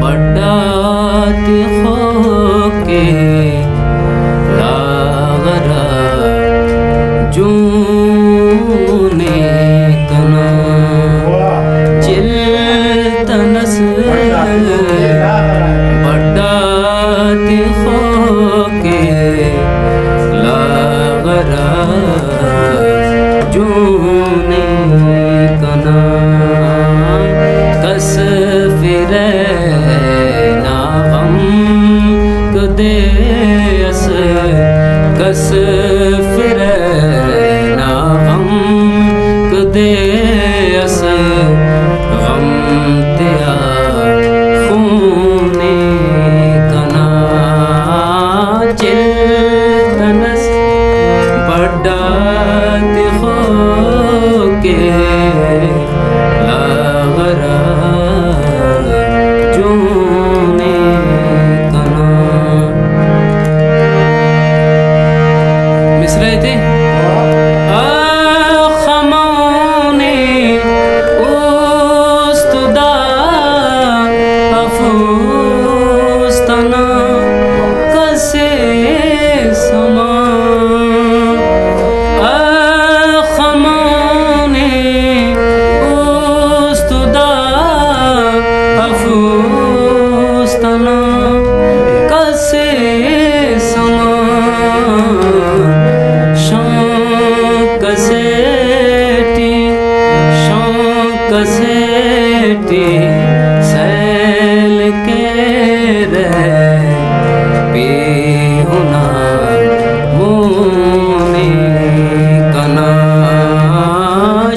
بڑھاتی ہو کے لاغرا جونے کنا چل تنس بڑھاتی ہو کے لاغرا جونے کنا کس فرے نا غم کدے اس کس فرے نا غم کدے اس غم تیا خونے کنا چل تنس بڑھاتی ہو کے لاغرا جونے کنا. مصرعے تھے خمونے استدا افوستنا کسے سما خمونے استدا افوستنا کسے سما شوق کسیٹی سیل کے رہ پی ہونا مونے کنا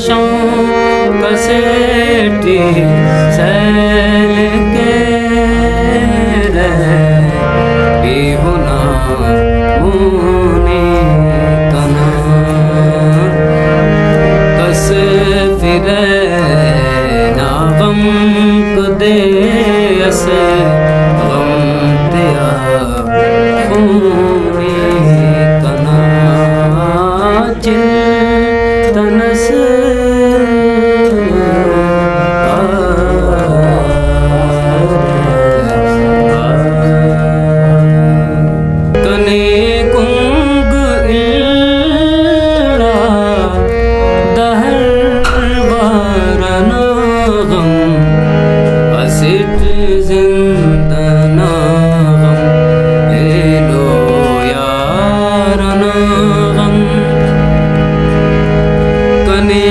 شوق کسیٹی سیل کے رہ پی ہونا مونے کنا کس فرے نا غم کدے اس غم تیا خونے کنا چل تنس کنے کنگ الا دہر وارنا غم اسٹ زندنا غم لو یارنا غم کنے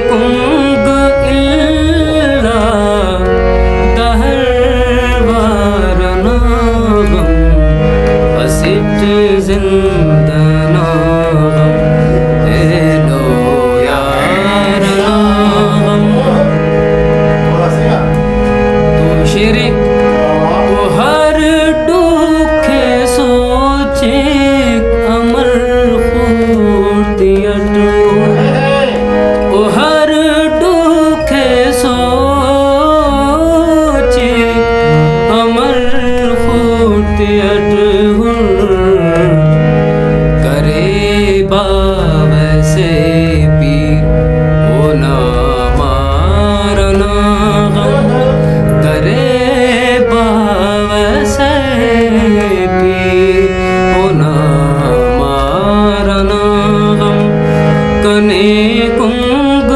کنگ الا دہر وارنا غم اسٹ زندنا غم لو یارنا غم. تو شیرے وہ ہر دکھے سوچے امر خورتی اٹھو وہ ہر دکھے سوچے امر خورتی اٹھو کرے باو سے پی ہونا مارنا غم کرے باو سے پی ہونا مارنا غم کنے king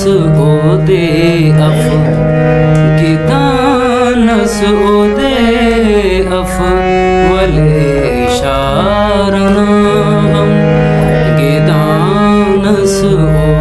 Suud af Gidan Suud af Wale Sharana Gidan Suud